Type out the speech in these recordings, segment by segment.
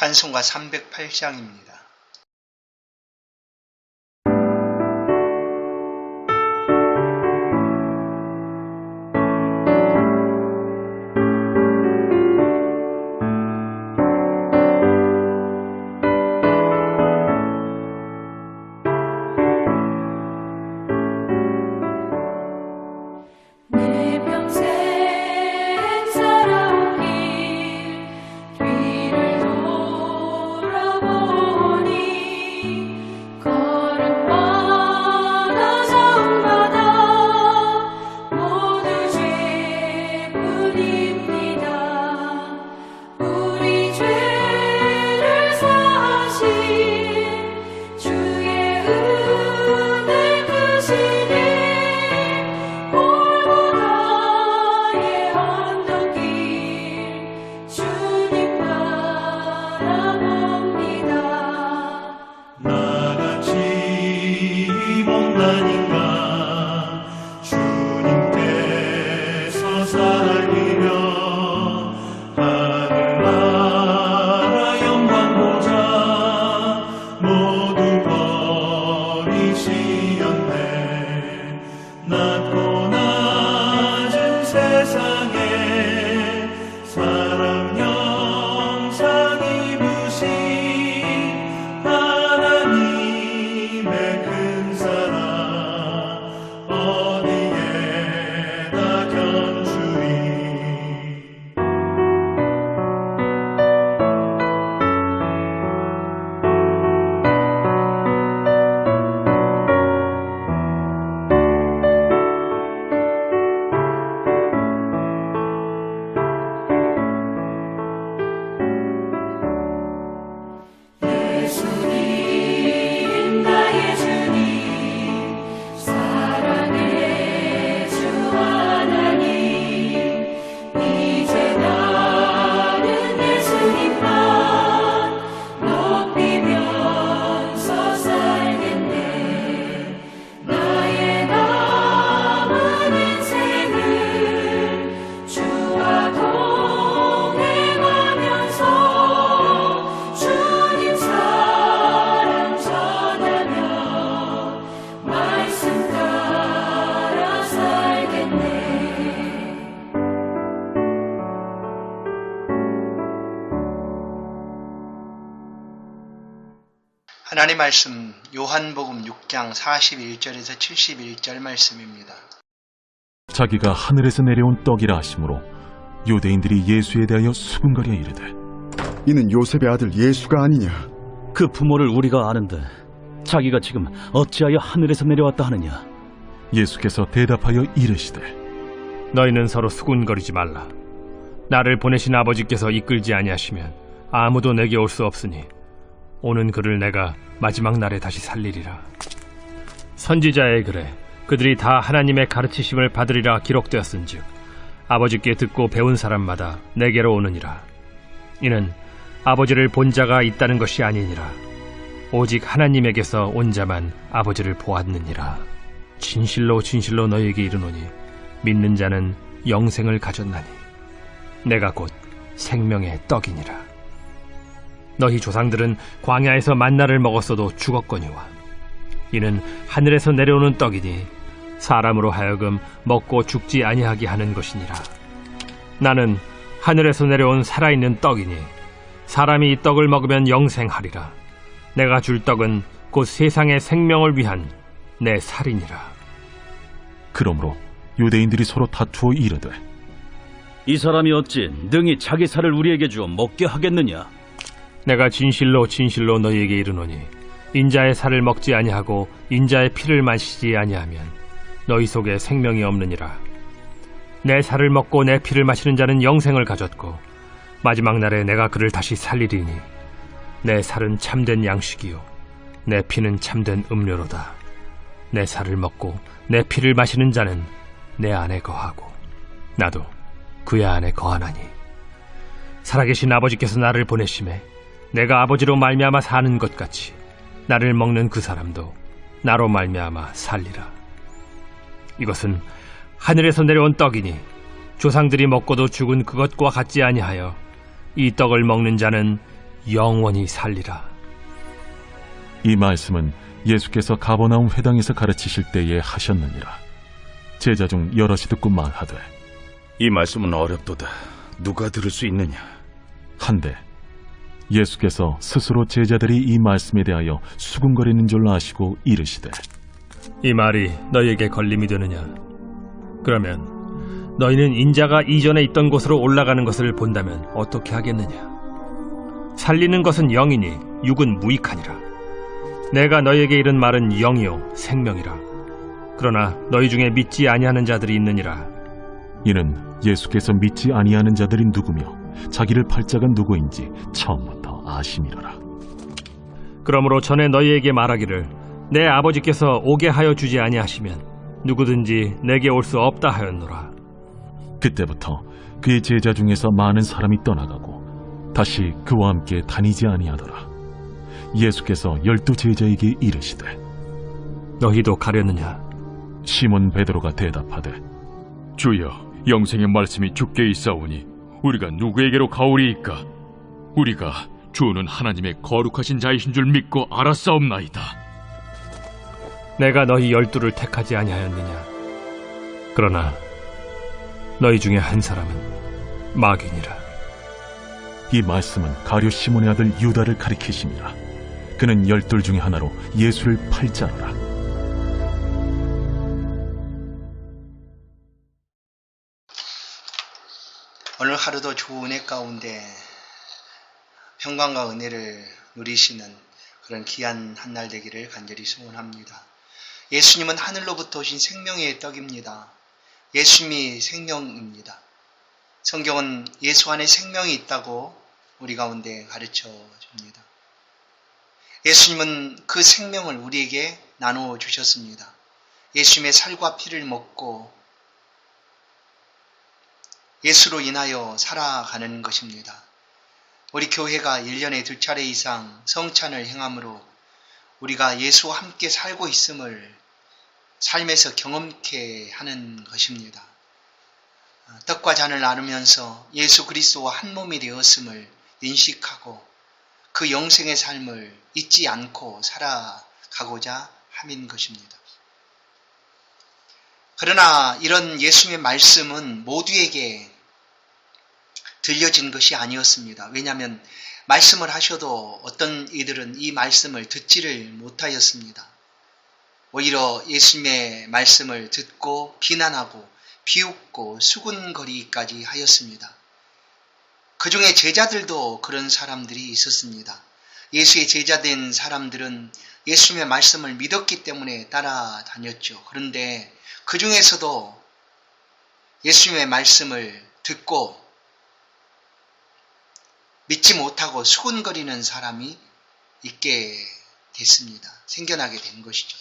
찬송가 308장입니다. 하나님 말씀 요한복음 6장 41절에서 71절 말씀입니다. 자기가 하늘에서 내려온 떡이라 하심으로 유대인들이 예수에 대하여 수군거려 이르되 이는 요셉의 아들 예수가 아니냐. 그 부모를 우리가 아는데 자기가 지금 어찌하여 하늘에서 내려왔다 하느냐. 예수께서 대답하여 이르시되 너희는 서로 수군거리지 말라. 나를 보내신 아버지께서 이끌지 아니하시면 아무도 내게 올 수 없으니 오는 그를 내가 마지막 날에 다시 살리리라. 선지자의 글에 그들이 다 하나님의 가르치심을 받으리라 기록되었은즉 아버지께 듣고 배운 사람마다 내게로 오느니라. 이는 아버지를 본 자가 있다는 것이 아니니라. 오직 하나님에게서 온 자만 아버지를 보았느니라. 진실로 진실로 너희에게 이르노니 믿는 자는 영생을 가졌나니 내가 곧 생명의 떡이니라. 너희 조상들은 광야에서 만나를 먹었어도 죽었거니와 이는 하늘에서 내려오는 떡이니 사람으로 하여금 먹고 죽지 아니하게 하는 것이니라. 나는 하늘에서 내려온 살아있는 떡이니 사람이 이 떡을 먹으면 영생하리라. 내가 줄 떡은 곧 세상의 생명을 위한 내 살이니라. 그러므로 유대인들이 서로 다투어 이르되 이 사람이 어찌 능히 자기 살을 우리에게 주어 먹게 하겠느냐. 내가 진실로 진실로 너희에게 이르노니 인자의 살을 먹지 아니하고 인자의 피를 마시지 아니하면 너희 속에 생명이 없느니라. 내 살을 먹고 내 피를 마시는 자는 영생을 가졌고 마지막 날에 내가 그를 다시 살리리니 내 살은 참된 양식이요 내 피는 참된 음료로다. 내 살을 먹고 내 피를 마시는 자는 내 안에 거하고 나도 그의 안에 거하나니 살아계신 아버지께서 나를 보내심에 내가 아버지로 말미암아 사는 것 같이 나를 먹는 그 사람도 나로 말미암아 살리라. 이것은 하늘에서 내려온 떡이니 조상들이 먹고도 죽은 그것과 같지 아니하여 이 떡을 먹는 자는 영원히 살리라. 이 말씀은 예수께서 가버나움 회당에서 가르치실 때에 하셨느니라. 제자 중 여럿이 듣고 말하되 이 말씀은 어렵도다. 누가 들을 수 있느냐? 한데 예수께서 스스로 제자들이 이 말씀에 대하여 수군거리는 줄 아시고 이르시되 이 말이 너희에게 걸림이 되느냐? 그러면 너희는 인자가 이전에 있던 곳으로 올라가는 것을 본다면 어떻게 하겠느냐? 살리는 것은 영이니 육은 무익하니라. 내가 너희에게 이른 말은 영이요 생명이라. 그러나 너희 중에 믿지 아니하는 자들이 있느니라. 이는 예수께서 믿지 아니하는 자들이 누구며 자기를 팔 자가 누구인지 처음부터 아심이로라. 그러므로 전에 너희에게 말하기를 내 아버지께서 오게 하여 주지 아니하시면 누구든지 내게 올 수 없다 하였노라. 그때부터 그의 제자 중에서 많은 사람이 떠나가고 다시 그와 함께 다니지 아니하더라. 예수께서 12 제자에게 이르시되 너희도 가려느냐? 시몬 베드로가 대답하되 주여, 영생의 말씀이 주께 있사오니 우리가 누구에게로 가오리이까? 우리가 주는 하나님의 거룩하신 자이신 줄 믿고 알았사옵나이다. 내가 너희 12를 택하지 아니하였느냐? 그러나 너희 중에 한 사람은 마귀니라. 이 말씀은 가룟 시몬의 아들 유다를 가리키심이라. 그는 12 중에 하나로 예수를 팔 자로라. 오늘 하루도 주 은혜 가운데 평강과 은혜를 누리시는 그런 귀한 한날 되기를 간절히 소원합니다. 예수님은 하늘로부터 오신 생명의 떡입니다. 예수님이 생명입니다. 성경은 예수 안에 생명이 있다고 우리 가운데 가르쳐 줍니다. 예수님은 그 생명을 우리에게 나누어 주셨습니다. 예수님의 살과 피를 먹고 예수로 인하여 살아가는 것입니다. 우리 교회가 1년에 2차례 이상 성찬을 행함으로 우리가 예수와 함께 살고 있음을 삶에서 경험케 하는 것입니다. 떡과 잔을 나누면서 예수 그리스도와 한 몸이 되었음을 인식하고 그 영생의 삶을 잊지 않고 살아가고자 함인 것입니다. 그러나 이런 예수님의 말씀은 모두에게 들려진 것이 아니었습니다. 왜냐하면 말씀을 하셔도 어떤 이들은 이 말씀을 듣지를 못하였습니다. 오히려 예수님의 말씀을 듣고 비난하고 비웃고 수군거리기까지 하였습니다. 그 중에 제자들도 그런 사람들이 있었습니다. 예수의 제자된 사람들은 예수님의 말씀을 믿었기 때문에 따라다녔죠. 그런데 그 중에서도 예수님의 말씀을 듣고 믿지 못하고 수군거리는 사람이 있게 됐습니다. 생겨나게 된 것이죠.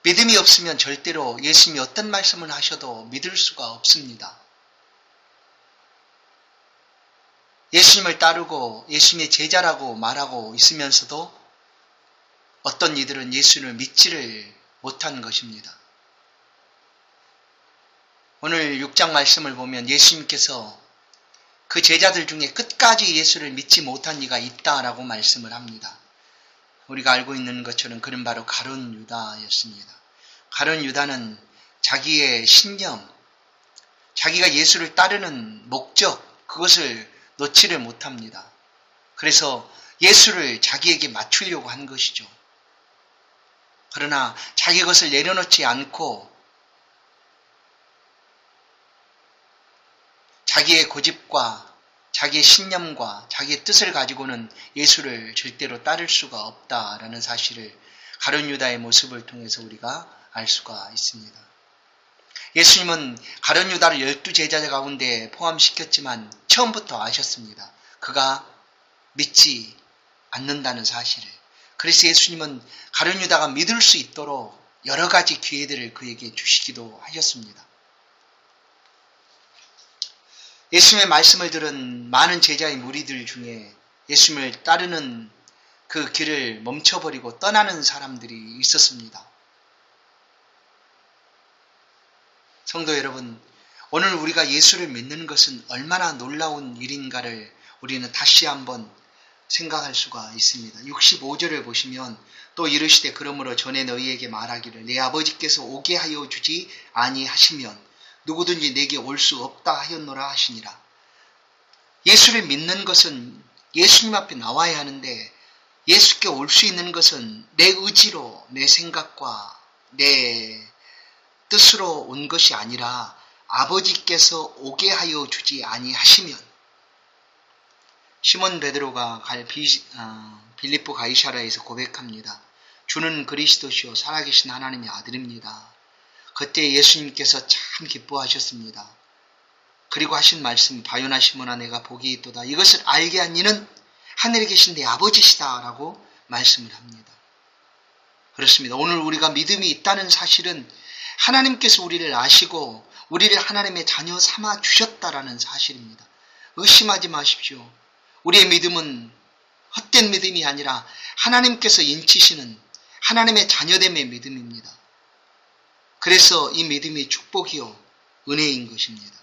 믿음이 없으면 절대로 예수님이 어떤 말씀을 하셔도 믿을 수가 없습니다. 예수님을 따르고 예수님의 제자라고 말하고 있으면서도 어떤 이들은 예수님을 믿지를 못한 것입니다. 오늘 6장 말씀을 보면 예수님께서 그 제자들 중에 끝까지 예수를 믿지 못한 이가 있다라고 말씀을 합니다. 우리가 알고 있는 것처럼 그는 바로 가룟 유다였습니다. 가룟 유다는 자기의 신념, 자기가 예수를 따르는 목적, 그것을 놓지를 못합니다. 그래서 예수를 자기에게 맞추려고 한 것이죠. 그러나 자기 것을 내려놓지 않고 자기의 고집과 자기의 신념과 자기의 뜻을 가지고는 예수를 절대로 따를 수가 없다라는 사실을 가룟 유다의 모습을 통해서 우리가 알 수가 있습니다. 예수님은 가룟 유다를 12 제자 가운데 포함시켰지만 처음부터 아셨습니다. 그가 믿지 않는다는 사실을. 그래서 예수님은 가룟 유다가 믿을 수 있도록 여러 가지 기회들을 그에게 주시기도 하셨습니다. 예수님의 말씀을 들은 많은 제자의 무리들 중에 예수님을 따르는 그 길을 멈춰버리고 떠나는 사람들이 있었습니다. 성도 여러분, 오늘 우리가 예수를 믿는 것은 얼마나 놀라운 일인가를 우리는 다시 한번 생각할 수가 있습니다. 65절을 보시면 또 이르시되 그러므로 전에 너희에게 말하기를 내 아버지께서 오게 하여 주지 아니하시면 누구든지 내게 올 수 없다 하였노라 하시니라. 예수를 믿는 것은 예수님 앞에 나와야 하는데 예수께 올 수 있는 것은 내 의지로 내 생각과 내 뜻으로 온 것이 아니라 아버지께서 오게 하여 주지 아니하시면 시몬 베드로가 빌립보 가이사라에서 고백합니다. 주는 그리스도시요 살아계신 하나님의 아들입니다. 그때 예수님께서 참 기뻐하셨습니다. 그리고 하신 말씀 바요나 시몬아 내가 복이 있도다. 이것을 알게 한 이는 하늘에 계신 내 아버지시다 라고 말씀을 합니다. 그렇습니다. 오늘 우리가 믿음이 있다는 사실은 하나님께서 우리를 아시고 우리를 하나님의 자녀 삼아 주셨다라는 사실입니다. 의심하지 마십시오. 우리의 믿음은 헛된 믿음이 아니라 하나님께서 인치시는 하나님의 자녀됨의 믿음입니다. 그래서 이 믿음이 축복이요 은혜인 것입니다.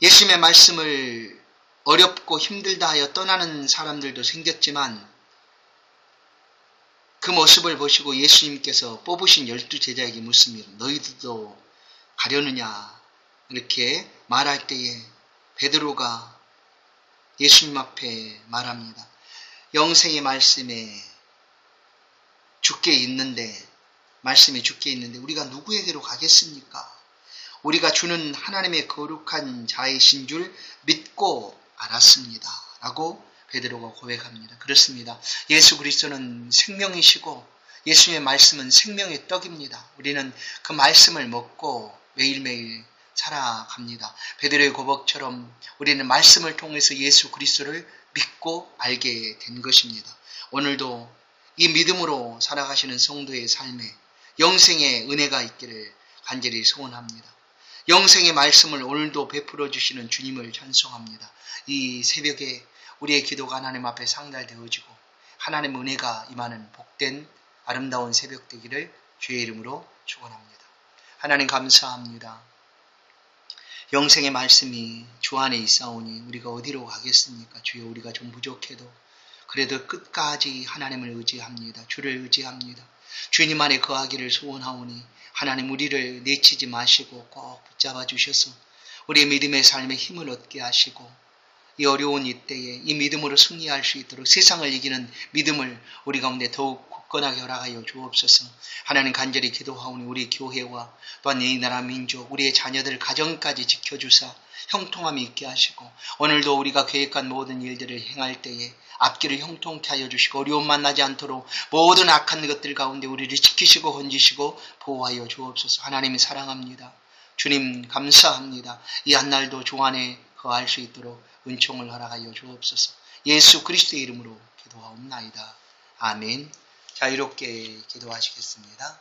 예수님의 말씀을 어렵고 힘들다 하여 떠나는 사람들도 생겼지만 그 모습을 보시고 예수님께서 뽑으신 12제자에게 묻습니다. 너희들도 가려느냐? 이렇게 말할 때에 베드로가 예수님 앞에 말합니다. 영생의 말씀에 말씀에 죽게 있는데 우리가 누구에게로 가겠습니까? 우리가 주는 하나님의 거룩한 자이신 줄 믿고 알았습니다. 라고 베드로가 고백합니다. 그렇습니다. 예수 그리스도는 생명이시고 예수님의 말씀은 생명의 떡입니다. 우리는 그 말씀을 먹고 매일매일 살아갑니다. 베드로의 고백처럼 우리는 말씀을 통해서 예수 그리스도를 믿고 알게 된 것입니다. 오늘도 이 믿음으로 살아가시는 성도의 삶에 영생의 은혜가 있기를 간절히 소원합니다. 영생의 말씀을 오늘도 베풀어 주시는 주님을 찬송합니다. 이 새벽에 우리의 기도가 하나님 앞에 상달되어지고 하나님의 은혜가 임하는 복된 아름다운 새벽 되기를 주의 이름으로 축원합니다. 하나님 감사합니다. 영생의 말씀이 주 안에 있사오니 우리가 어디로 가겠습니까? 주여 우리가 좀 부족해도 그래도 끝까지 하나님을 의지합니다. 주를 의지합니다. 주님 안에 거하기를 소원하오니 하나님 우리를 내치지 마시고 꼭 붙잡아 주셔서 우리의 믿음의 삶에 힘을 얻게 하시고 이 어려운 이때에 이 믿음으로 승리할 수 있도록 세상을 이기는 믿음을 우리 가운데 더욱 굳건하게 허락하여 주옵소서. 하나님 간절히 기도하오니 우리 교회와 또한 이 나라 민족 우리의 자녀들 가정까지 지켜주사 형통함이 있게 하시고 오늘도 우리가 계획한 모든 일들을 행할 때에 앞길을 형통케 하여 주시고 어려움 만나지 않도록 모든 악한 것들 가운데 우리를 지키시고 건지시고 보호하여 주옵소서. 하나님이 사랑합니다. 주님 감사합니다. 이 한날도 주 안에 거할 수 있도록 은총을 허락하여 주옵소서. 예수 그리스도의 이름으로 기도하옵나이다. 아멘. 자유롭게 기도하시겠습니다.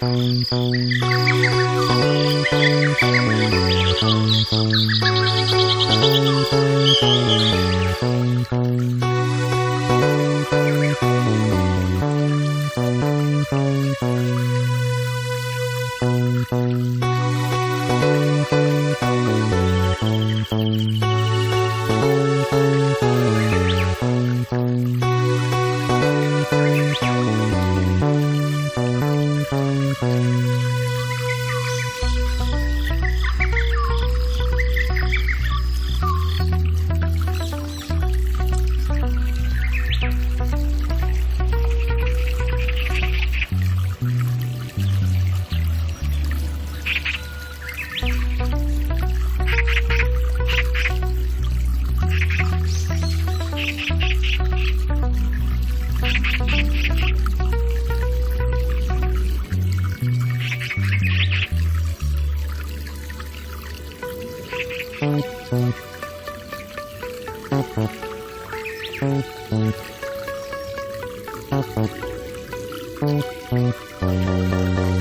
Thank you.